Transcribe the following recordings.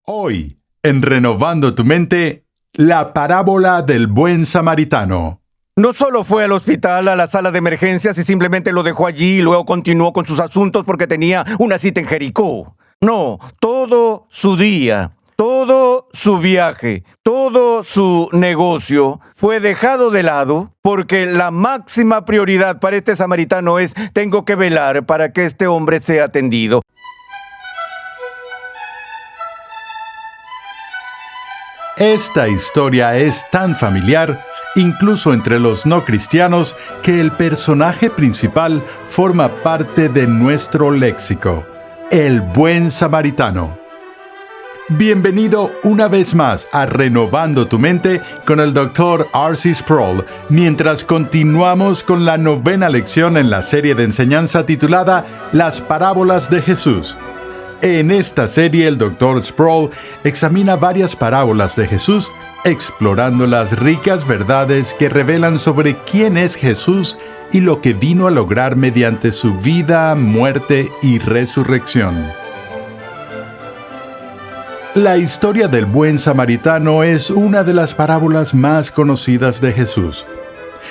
Hoy, en Renovando tu Mente, la parábola del buen samaritano. No solo fue al hospital, a la sala de emergencias y simplemente lo dejó allí y luego continuó con sus asuntos porque tenía una cita en Jericó. No, todo su día, todo su viaje, todo su negocio fue dejado de lado porque la máxima prioridad para este samaritano es: tengo que velar para que este hombre sea atendido. Esta historia es tan familiar, incluso entre los no cristianos, que el personaje principal forma parte de nuestro léxico, el buen samaritano. Bienvenido una vez más a Renovando tu Mente con el Dr. R.C. Sproul, mientras continuamos con la 9ª lección en la serie de enseñanza titulada Las parábolas de Jesús. En esta serie, el Dr. Sproul examina varias parábolas de Jesús, explorando las ricas verdades que revelan sobre quién es Jesús y lo que vino a lograr mediante su vida, muerte y resurrección. La historia del buen samaritano es una de las parábolas más conocidas de Jesús.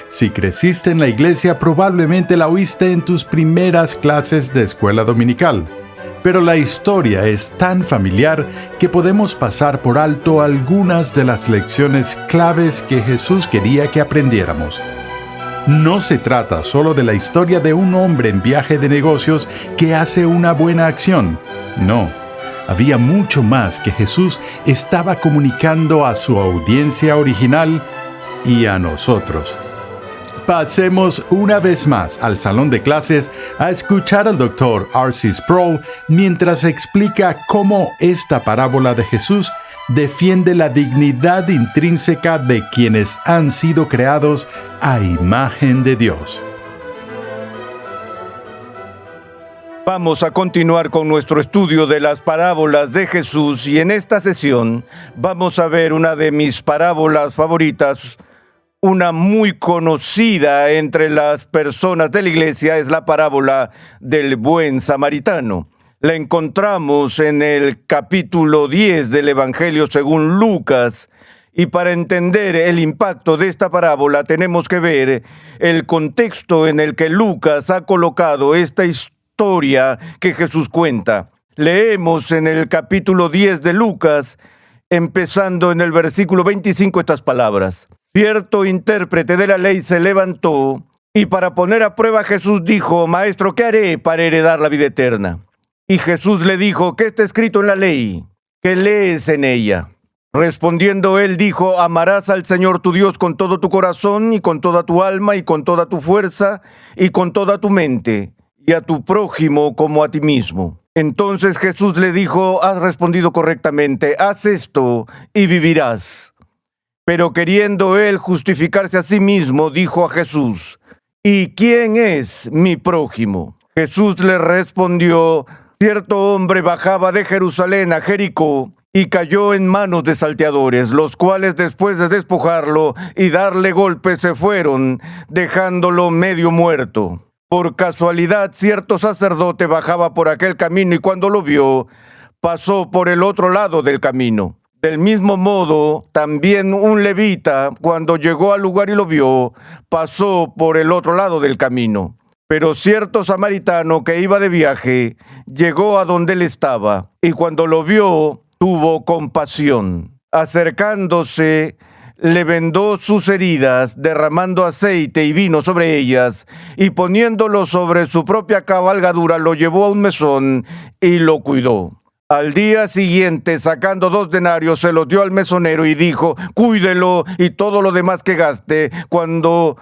Si creciste en la iglesia, probablemente la oíste en tus primeras clases de escuela dominical. Pero la historia es tan familiar que podemos pasar por alto algunas de las lecciones claves que Jesús quería que aprendiéramos. No se trata solo de la historia de un hombre en viaje de negocios que hace una buena acción. No, había mucho más que Jesús estaba comunicando a su audiencia original y a nosotros. Pasemos una vez más al salón de clases a escuchar al Dr. R.C. Sproul mientras explica cómo esta parábola de Jesús defiende la dignidad intrínseca de quienes han sido creados a imagen de Dios. Vamos a continuar con nuestro estudio de las parábolas de Jesús y en esta sesión vamos a ver una de mis parábolas favoritas. Una muy conocida entre las personas de la iglesia es la parábola del buen samaritano. La encontramos en el capítulo 10 del Evangelio según Lucas. Y para entender el impacto de esta parábola tenemos que ver el contexto en el que Lucas ha colocado esta historia que Jesús cuenta. Leemos en el capítulo 10 de Lucas, empezando en el versículo 25, estas palabras. Cierto intérprete de la ley se levantó y para poner a prueba a Jesús dijo: Maestro, ¿qué haré para heredar la vida eterna? Y Jesús le dijo: ¿Qué está escrito en la ley? ¿Qué lees en ella? Respondiendo él dijo: Amarás al Señor tu Dios con todo tu corazón y con toda tu alma y con toda tu fuerza y con toda tu mente, y a tu prójimo como a ti mismo. Entonces Jesús le dijo: Has respondido correctamente, haz esto y vivirás. Pero queriendo él justificarse a sí mismo, dijo a Jesús: ¿Y quién es mi prójimo? Jesús le respondió: Cierto hombre bajaba de Jerusalén a Jericó y cayó en manos de salteadores, los cuales después de despojarlo y darle golpes se fueron, dejándolo medio muerto. Por casualidad, cierto sacerdote bajaba por aquel camino y cuando lo vio, pasó por el otro lado del camino. Del mismo modo, también un levita, cuando llegó al lugar y lo vio, pasó por el otro lado del camino. Pero cierto samaritano que iba de viaje, llegó a donde él estaba, y cuando lo vio, tuvo compasión. Acercándose, le vendó sus heridas, derramando aceite y vino sobre ellas, y poniéndolo sobre su propia cabalgadura, lo llevó a un mesón y lo cuidó. Al día siguiente, sacando 2 denarios, se los dio al mesonero y dijo: Cuídelo y todo lo demás que gaste. Cuando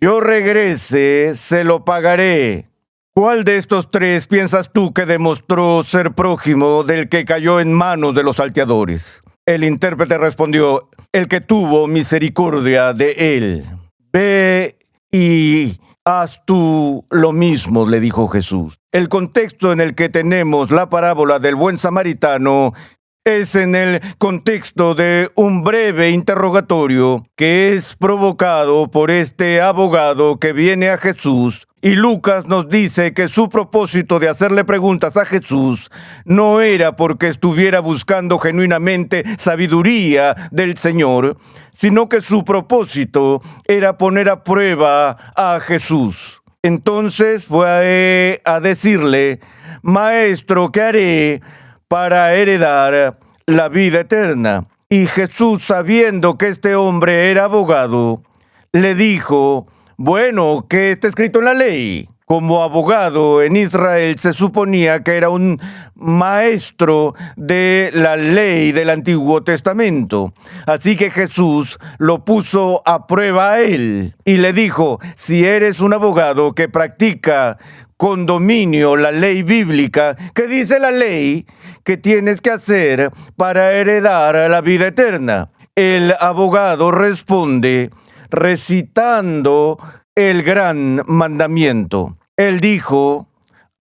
yo regrese, se lo pagaré. ¿Cuál de estos 3 piensas tú que demostró ser prójimo del que cayó en manos de los salteadores? El intérprete respondió: el que tuvo misericordia de él. Ve y haz tú lo mismo, le dijo Jesús. El contexto en el que tenemos la parábola del buen samaritano es en el contexto de un breve interrogatorio que es provocado por este abogado que viene a Jesús Y Lucas nos dice que su propósito de hacerle preguntas a Jesús no era porque estuviera buscando genuinamente sabiduría del Señor, sino que su propósito era poner a prueba a Jesús. Entonces fue a decirle: Maestro, ¿qué haré para heredar la vida eterna? Y Jesús, sabiendo que este hombre era abogado, le dijo: bueno, ¿qué está escrito en la ley? Como abogado en Israel se suponía que era un maestro de la ley del Antiguo Testamento. Así que Jesús lo puso a prueba a él y le dijo: si eres un abogado que practica con dominio la ley bíblica, ¿qué dice la ley que tienes que hacer para heredar la vida eterna? El abogado responde recitando el gran mandamiento. Él dijo: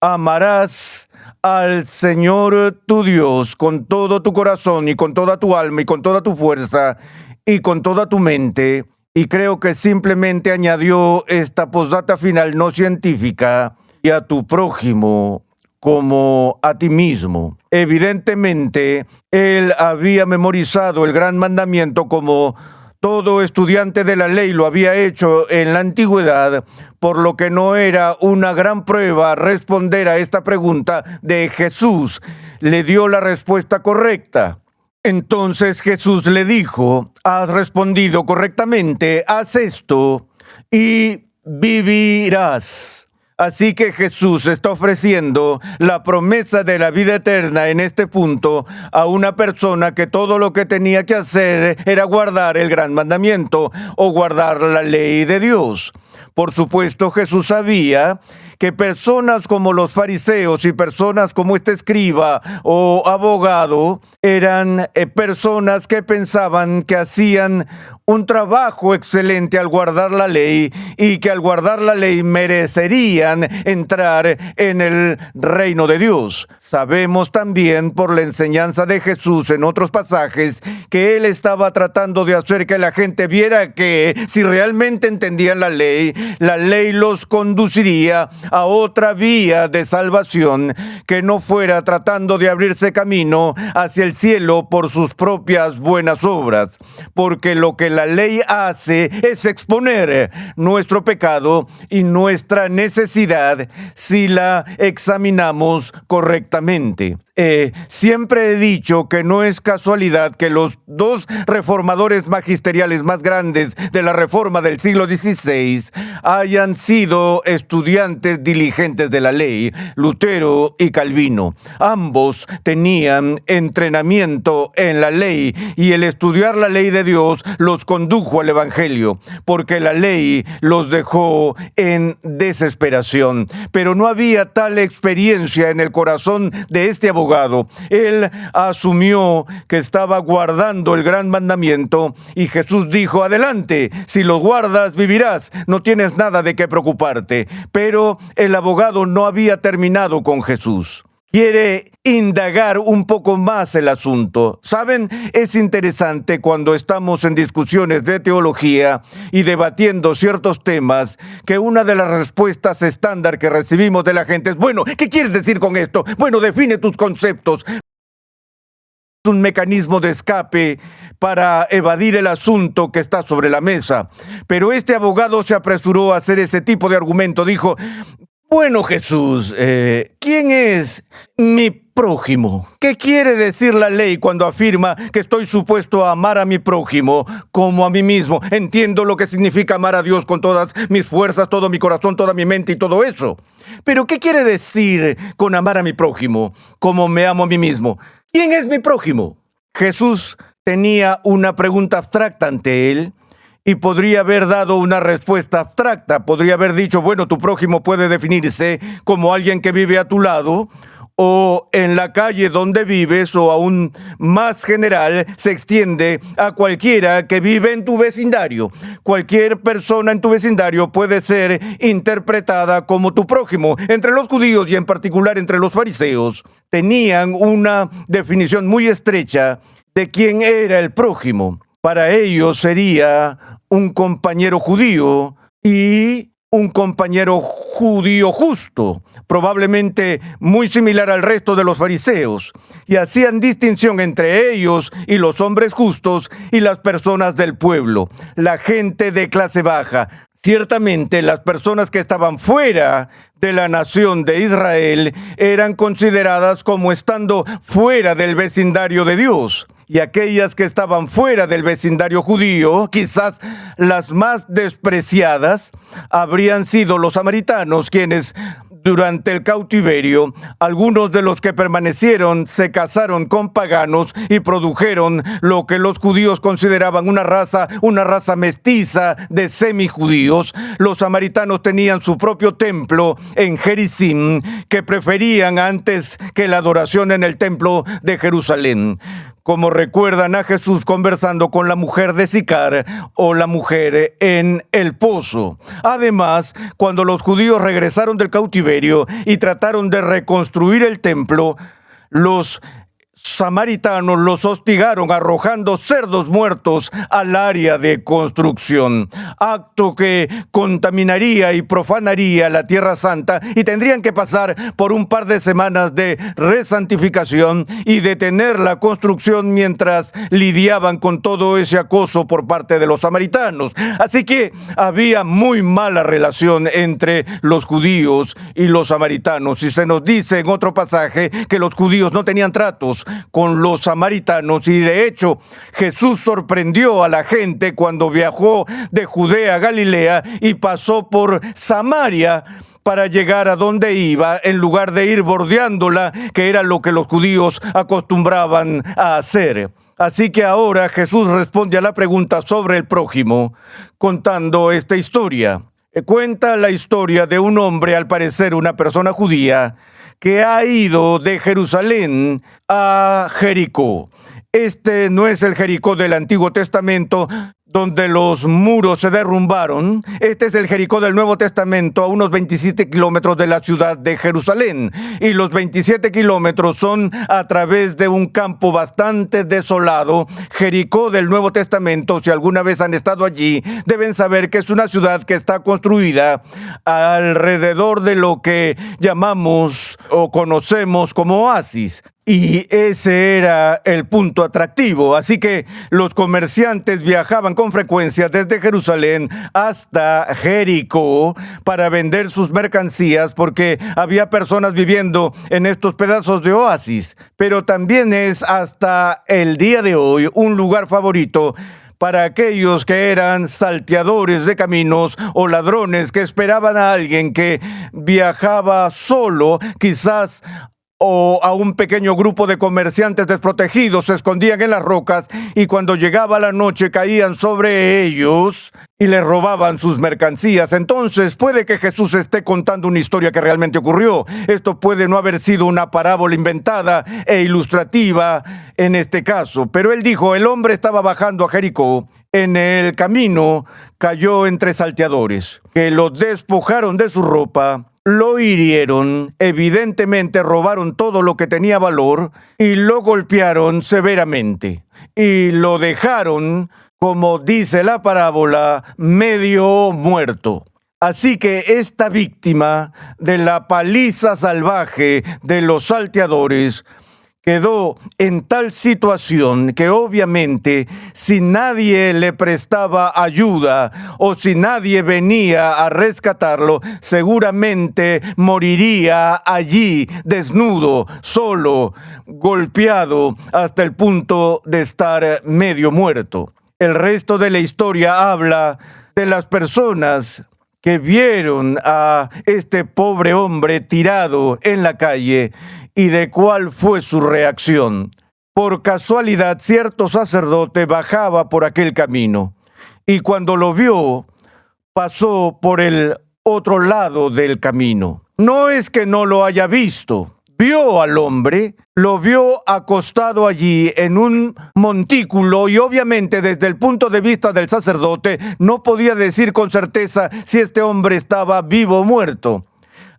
amarás al Señor tu Dios con todo tu corazón y con toda tu alma y con toda tu fuerza y con toda tu mente. Y creo que simplemente añadió esta postdata final no científica: y a tu prójimo como a ti mismo. Evidentemente, él había memorizado el gran mandamiento como todo estudiante de la ley lo había hecho en la antigüedad, por lo que no era una gran prueba responder a esta pregunta de Jesús. Le dio la respuesta correcta. Entonces Jesús le dijo: has respondido correctamente, haz esto y vivirás. Así que Jesús está ofreciendo la promesa de la vida eterna en este punto a una persona que todo lo que tenía que hacer era guardar el gran mandamiento o guardar la ley de Dios. Por supuesto, Jesús sabía que personas como los fariseos y personas como este escriba o abogado eran personas que pensaban que hacían un trabajo excelente al guardar la ley y que al guardar la ley merecerían entrar en el reino de Dios. Sabemos también por la enseñanza de Jesús en otros pasajes que él estaba tratando de hacer que la gente viera que si realmente entendían la ley los conduciría a otra vía de salvación que no fuera tratando de abrirse camino hacia el cielo por sus propias buenas obras, porque lo que la ley hace es exponer nuestro pecado y nuestra necesidad si la examinamos correctamente. Siempre he dicho que no es casualidad que los dos reformadores magisteriales más grandes de la Reforma del siglo XVI hayan sido estudiantes diligentes de la ley, Lutero y Calvino. Ambos tenían entrenamiento en la ley y el estudiar la ley de Dios los condujo al Evangelio, porque la ley los dejó en desesperación. Pero no había tal experiencia en el corazón de este abogado. Él asumió que estaba guardando el gran mandamiento y Jesús dijo: adelante, si lo guardas vivirás, no tienes nada de qué preocuparte. Pero el abogado no había terminado con Jesús. Quiere indagar un poco más el asunto. ¿Saben? Es interesante cuando estamos en discusiones de teología y debatiendo ciertos temas que una de las respuestas estándar que recibimos de la gente es: bueno, ¿qué quieres decir con esto? Bueno, define tus conceptos. Es un mecanismo de escape para evadir el asunto que está sobre la mesa. Pero este abogado se apresuró a hacer ese tipo de argumento. Dijo: bueno, Jesús, ¿quién es mi prójimo? ¿Qué quiere decir la ley cuando afirma que estoy supuesto a amar a mi prójimo como a mí mismo? Entiendo lo que significa amar a Dios con todas mis fuerzas, todo mi corazón, toda mi mente y todo eso. Pero ¿qué quiere decir con amar a mi prójimo como me amo a mí mismo? ¿Quién es mi prójimo? Jesús tenía una pregunta abstracta ante él. Y podría haber dado una respuesta abstracta. Podría haber dicho: bueno, tu prójimo puede definirse como alguien que vive a tu lado, o en la calle donde vives, o aún más general, se extiende a cualquiera que vive en tu vecindario. Cualquier persona en tu vecindario puede ser interpretada como tu prójimo. Entre los judíos y en particular entre los fariseos, tenían una definición muy estrecha de quién era el prójimo. Para ellos sería un compañero judío y un compañero judío justo, probablemente muy similar al resto de los fariseos, y hacían distinción entre ellos y los hombres justos y las personas del pueblo, la gente de clase baja. Ciertamente, las personas que estaban fuera de la nación de Israel eran consideradas como estando fuera del vecindario de Dios. Y aquellas que estaban fuera del vecindario judío, quizás las más despreciadas, habrían sido los samaritanos, quienes durante el cautiverio, algunos de los que permanecieron se casaron con paganos y produjeron lo que los judíos consideraban una raza mestiza de semijudíos. Los samaritanos tenían su propio templo en Gerizim, que preferían antes que la adoración en el templo de Jerusalén. Como recuerdan a Jesús conversando con la mujer de Sicar o la mujer en el pozo. Además, cuando los judíos regresaron del cautiverio y trataron de reconstruir el templo, los samaritanos los hostigaron arrojando cerdos muertos al área de construcción, acto que contaminaría y profanaría la Tierra Santa, y tendrían que pasar por un par de semanas de resantificación y detener la construcción mientras lidiaban con todo ese acoso por parte de los samaritanos. Así que había muy mala relación entre los judíos y los samaritanos, y se nos dice en otro pasaje que los judíos no tenían tratos con los samaritanos, y de hecho Jesús sorprendió a la gente cuando viajó de Judea a Galilea y pasó por Samaria para llegar a donde iba, en lugar de ir bordeándola, que era lo que los judíos acostumbraban a hacer. Así que ahora Jesús responde a la pregunta sobre el prójimo, contando esta historia. Cuenta la historia de un hombre, al parecer una persona judía, que ha ido de Jerusalén a Jericó. Este no es el Jericó del Antiguo Testamento, donde los muros se derrumbaron. Este es el Jericó del Nuevo Testamento, a unos 27 kilómetros de la ciudad de Jerusalén. Y los 27 kilómetros son a través de un campo bastante desolado. Jericó del Nuevo Testamento, si alguna vez han estado allí, deben saber que es una ciudad que está construida alrededor de lo que llamamos o conocemos como oasis. Y ese era el punto atractivo. Así que los comerciantes viajaban con frecuencia desde Jerusalén hasta Jericó para vender sus mercancías, porque había personas viviendo en estos pedazos de oasis. Pero también es hasta el día de hoy un lugar favorito para aquellos que eran salteadores de caminos o ladrones que esperaban a alguien que viajaba solo, quizás, o a un pequeño grupo de comerciantes desprotegidos. Se escondían en las rocas y cuando llegaba la noche caían sobre ellos y les robaban sus mercancías. Entonces puede que Jesús esté contando una historia que realmente ocurrió. Esto puede no haber sido una parábola inventada e ilustrativa en este caso, pero él dijo: el hombre estaba bajando a Jericó. En el camino cayó entre salteadores, que lo despojaron de su ropa, lo hirieron, evidentemente robaron todo lo que tenía valor y lo golpearon severamente. Y lo dejaron, como dice la parábola, medio muerto. Así que esta víctima de la paliza salvaje de los salteadores quedó en tal situación que obviamente si nadie le prestaba ayuda o si nadie venía a rescatarlo, seguramente moriría allí desnudo, solo, golpeado hasta el punto de estar medio muerto. El resto de la historia habla de las personas que vieron a este pobre hombre tirado en la calle y de cuál fue su reacción. Por casualidad, cierto sacerdote bajaba por aquel camino y cuando lo vio, pasó por el otro lado del camino. No es que no lo haya visto. Vio al hombre, lo vio acostado allí en un montículo y obviamente desde el punto de vista del sacerdote no podía decir con certeza si este hombre estaba vivo o muerto.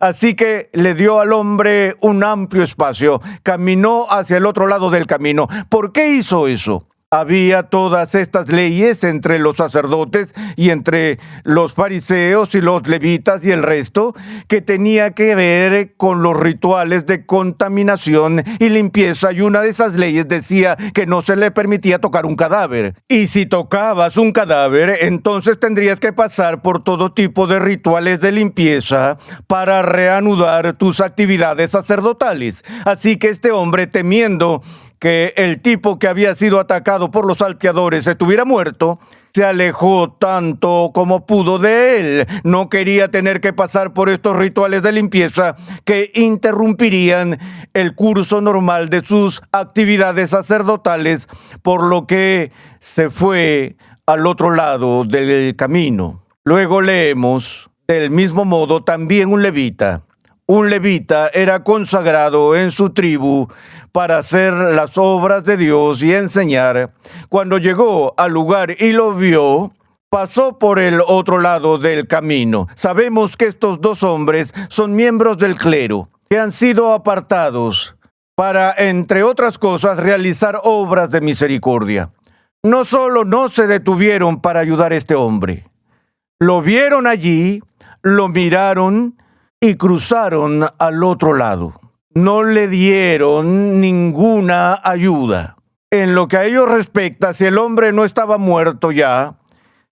Así que le dio al hombre un amplio espacio, caminó hacia el otro lado del camino. ¿Por qué hizo eso? Había todas estas leyes entre los sacerdotes y entre los fariseos y los levitas y el resto, que tenía que ver con los rituales de contaminación y limpieza, y una de esas leyes decía que no se le permitía tocar un cadáver. Y si tocabas un cadáver, entonces tendrías que pasar por todo tipo de rituales de limpieza para reanudar tus actividades sacerdotales. Así que este hombre, temiendo que el tipo que había sido atacado por los salteadores estuviera muerto, se alejó tanto como pudo de él. No quería tener que pasar por estos rituales de limpieza que interrumpirían el curso normal de sus actividades sacerdotales, por lo que se fue al otro lado del camino. Luego leemos, del mismo modo también un levita. Un levita era consagrado en su tribu para hacer las obras de Dios y enseñar. Cuando llegó al lugar y lo vio, pasó por el otro lado del camino. Sabemos que estos dos hombres son miembros del clero, que han sido apartados para, entre otras cosas, realizar obras de misericordia. No solo no se detuvieron para ayudar a este hombre, lo vieron allí, lo miraron y cruzaron al otro lado. No le dieron ninguna ayuda. En lo que a ellos respecta, si el hombre no estaba muerto ya,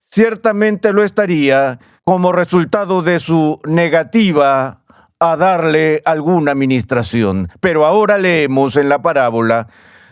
ciertamente lo estaría como resultado de su negativa a darle alguna ministración. Pero ahora leemos en la parábola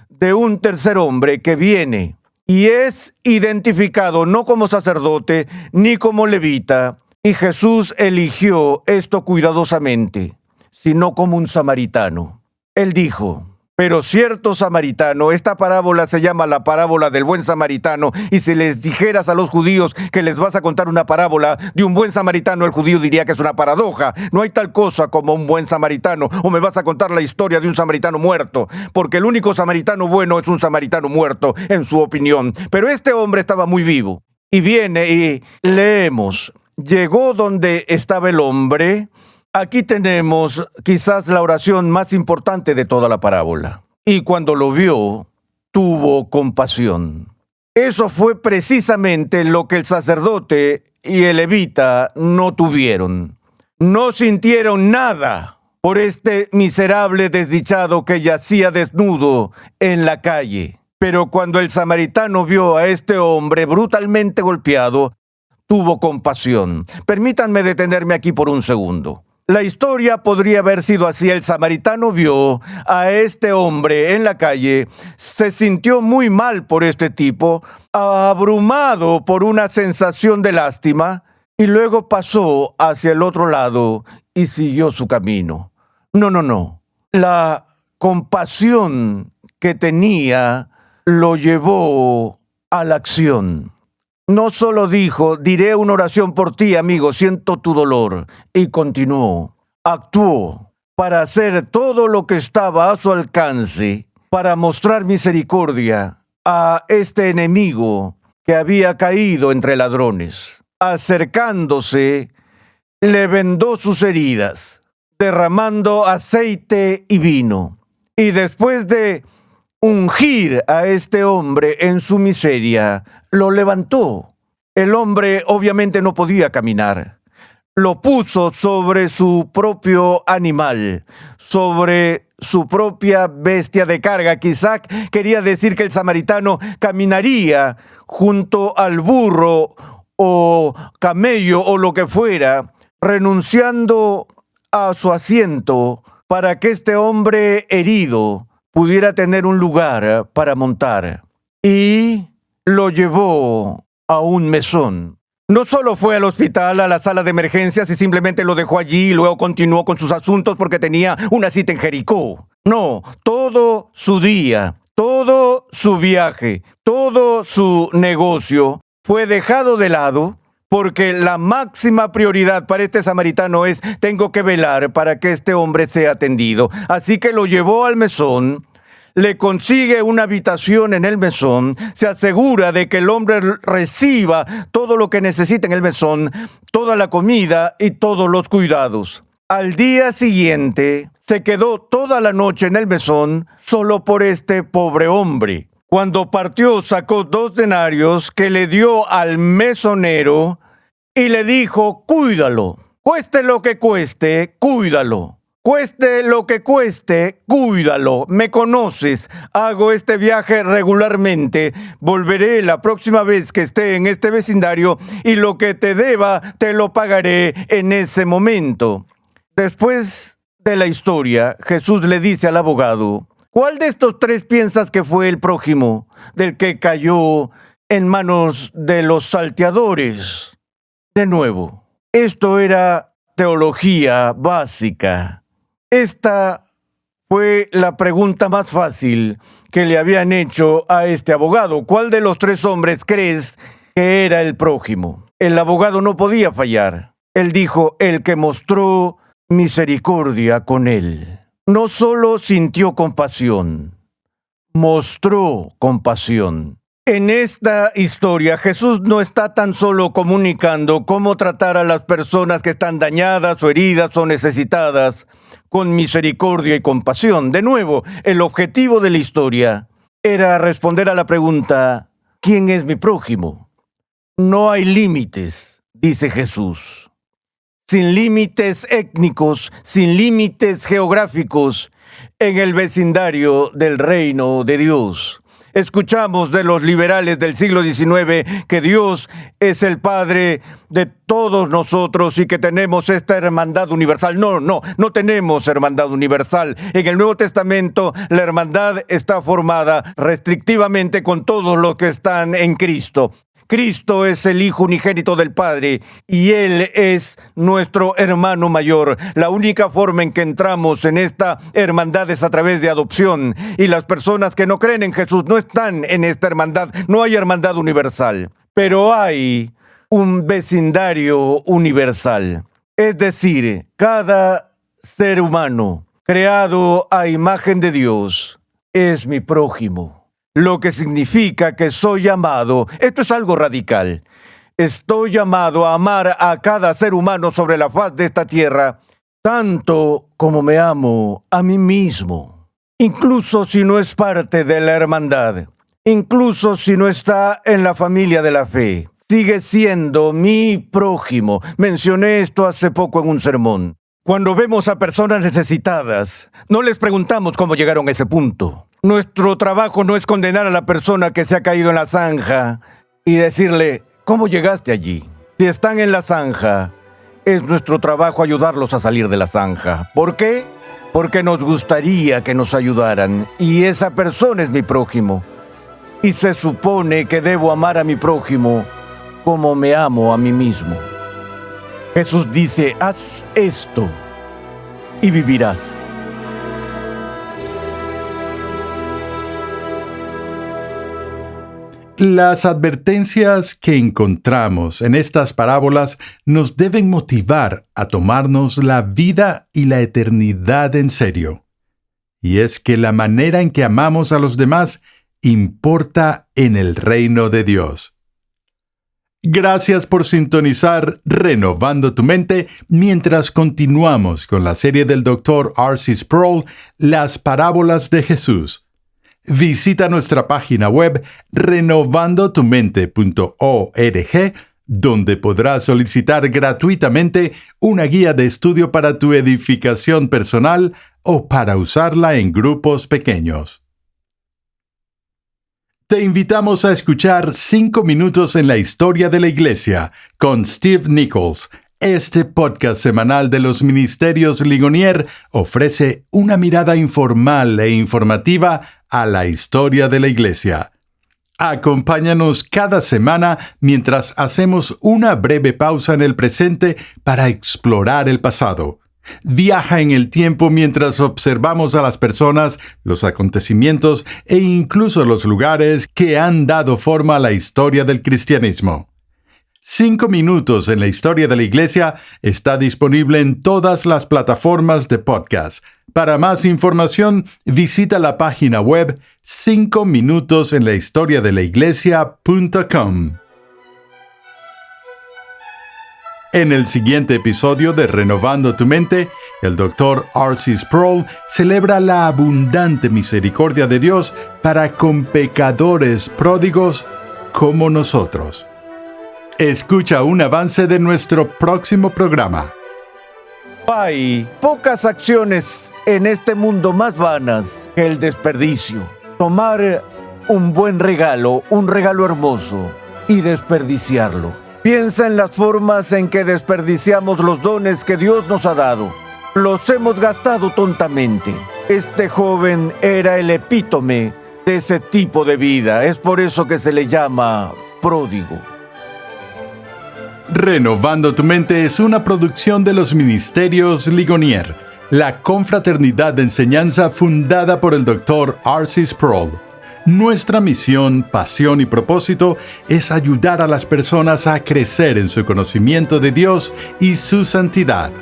de un tercer hombre que viene y es identificado no como sacerdote ni como levita, y Jesús eligió esto cuidadosamente, sino como un samaritano. Él dijo, pero cierto samaritano, esta parábola se llama la parábola del buen samaritano, y si les dijeras a los judíos que les vas a contar una parábola de un buen samaritano, el judío diría que es una paradoja. No hay tal cosa como un buen samaritano, o me vas a contar la historia de un samaritano muerto, porque el único samaritano bueno es un samaritano muerto, en su opinión. Pero este hombre estaba muy vivo. Y viene y leemos, llegó donde estaba el hombre. Aquí tenemos quizás la oración más importante de toda la parábola. Y cuando lo vio, tuvo compasión. Eso fue precisamente lo que el sacerdote y el levita no tuvieron. No sintieron nada por este miserable desdichado que yacía desnudo en la calle. Pero cuando el samaritano vio a este hombre brutalmente golpeado, tuvo compasión. Permítanme detenerme aquí por un segundo. La historia podría haber sido así. El samaritano vio a este hombre en la calle, se sintió muy mal por este tipo, abrumado por una sensación de lástima, y luego pasó hacia el otro lado y siguió su camino. No. La compasión que tenía lo llevó a la acción. No solo dijo, diré una oración por ti, amigo, siento tu dolor. Y continuó, actuó para hacer todo lo que estaba a su alcance para mostrar misericordia a este enemigo que había caído entre ladrones. Acercándose, le vendó sus heridas, derramando aceite y vino. Y después de ungir a este hombre en su miseria, lo levantó. El hombre obviamente no podía caminar. Lo puso sobre su propio animal, sobre su propia bestia de carga. Quizá quería decir que el samaritano caminaría junto al burro o camello o lo que fuera, renunciando a su asiento para que este hombre herido pudiera tener un lugar para montar. Y lo llevó a un mesón. No solo fue al hospital, a la sala de emergencias y simplemente lo dejó allí y luego continuó con sus asuntos porque tenía una cita en Jericó. No, todo su día, todo su viaje, todo su negocio fue dejado de lado porque la máxima prioridad para este samaritano es, tengo que velar para que este hombre sea atendido. Así que lo llevó al mesón, le consigue una habitación en el mesón, se asegura de que el hombre reciba todo lo que necesita en el mesón, toda la comida y todos los cuidados. Al día siguiente, se quedó toda la noche en el mesón solo por este pobre hombre. Cuando partió, sacó 2 denarios que le dio al mesonero y le dijo: cuídalo, cueste lo que cueste, cuídalo. Cueste lo que cueste, cuídalo. Me conoces, hago este viaje regularmente. Volveré la próxima vez que esté en este vecindario y lo que te deba te lo pagaré en ese momento. Después de la historia, Jesús le dice al abogado: ¿cuál de estos 3 piensas que fue el prójimo del que cayó en manos de los salteadores? De nuevo, esto era teología básica. Esta fue la pregunta más fácil que le habían hecho a este abogado. ¿Cuál de los 3 hombres crees que era el prójimo? El abogado no podía fallar. Él dijo: el que mostró misericordia con él. No solo sintió compasión, mostró compasión. En esta historia, Jesús no está tan solo comunicando cómo tratar a las personas que están dañadas o heridas o necesitadas con misericordia y compasión. De nuevo, el objetivo de la historia era responder a la pregunta: ¿quién es mi prójimo? No hay límites, dice Jesús. Sin límites étnicos, sin límites geográficos, en el vecindario del reino de Dios. Escuchamos de los liberales del siglo XIX que Dios es el Padre de todos nosotros y que tenemos esta hermandad universal. No tenemos hermandad universal. En el Nuevo Testamento la hermandad está formada restrictivamente con todos los que están en Cristo. Cristo es el Hijo unigénito del Padre y Él es nuestro hermano mayor. La única forma en que entramos en esta hermandad es a través de adopción. Y las personas que no creen en Jesús no están en esta hermandad. No hay hermandad universal. Pero hay un vecindario universal. Es decir, cada ser humano creado a imagen de Dios es mi prójimo. Lo que significa que soy llamado, esto es algo radical, estoy llamado a amar a cada ser humano sobre la faz de esta tierra, tanto como me amo a mí mismo. Incluso si no es parte de la hermandad, incluso si no está en la familia de la fe, sigue siendo mi prójimo. Mencioné esto hace poco en un sermón. Cuando vemos a personas necesitadas, no les preguntamos cómo llegaron a ese punto. Nuestro trabajo no es condenar a la persona que se ha caído en la zanja y decirle: ¿cómo llegaste allí? Si están en la zanja, es nuestro trabajo ayudarlos a salir de la zanja. ¿Por qué? Porque nos gustaría que nos ayudaran y esa persona es mi prójimo. Y se supone que debo amar a mi prójimo como me amo a mí mismo. Jesús dice: haz esto y vivirás. Las advertencias que encontramos en estas parábolas nos deben motivar a tomarnos la vida y la eternidad en serio. Y es que la manera en que amamos a los demás importa en el reino de Dios. Gracias por sintonizar Renovando tu Mente mientras continuamos con la serie del Dr. R.C. Sproul, Las Parábolas de Jesús. Visita nuestra página web renovandotumente.org, donde podrás solicitar gratuitamente una guía de estudio para tu edificación personal o para usarla en grupos pequeños. Te invitamos a escuchar 5 minutos en la historia de la Iglesia con Steve Nichols. Este podcast semanal de los Ministerios Ligonier ofrece una mirada informal e informativa a la historia de la Iglesia. Acompáñanos cada semana mientras hacemos una breve pausa en el presente para explorar el pasado. Viaja en el tiempo mientras observamos a las personas, los acontecimientos e incluso los lugares que han dado forma a la historia del cristianismo. 5 minutos en la historia de la Iglesia está disponible en todas las plataformas de podcast. Para más información, visita la página web 5minutosenlahistoriadelaiglesia.com. En el siguiente episodio de Renovando tu Mente, El Dr. R.C. Sproul celebra la abundante misericordia de Dios para con pecadores pródigos como nosotros. Escucha un avance de nuestro próximo programa. Hay pocas acciones en este mundo más vanas que el desperdicio. Tomar un buen regalo, un regalo hermoso, y desperdiciarlo. Piensa en las formas en que desperdiciamos los dones que Dios nos ha dado. Los hemos gastado tontamente. Este joven era el epítome de ese tipo de vida. Es por eso que se le llama pródigo. Renovando tu mente es una producción de los Ministerios Ligonier, la confraternidad de enseñanza fundada por el Dr. R.C. Sproul. Nuestra misión, pasión y propósito es ayudar a las personas a crecer en su conocimiento de Dios y su santidad.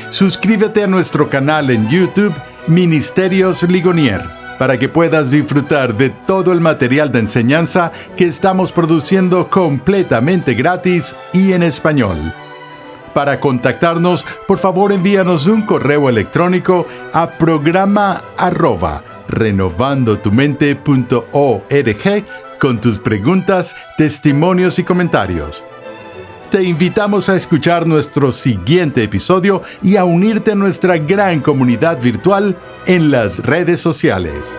Suscríbete a nuestro canal en YouTube, Ministerios Ligonier, para que puedas disfrutar de todo el material de enseñanza que estamos produciendo completamente gratis y en español. Para contactarnos, por favor envíanos un correo electrónico a programa@renovandotumente.org con tus preguntas, testimonios y comentarios. Te invitamos a escuchar nuestro siguiente episodio y a unirte a nuestra gran comunidad virtual en las redes sociales.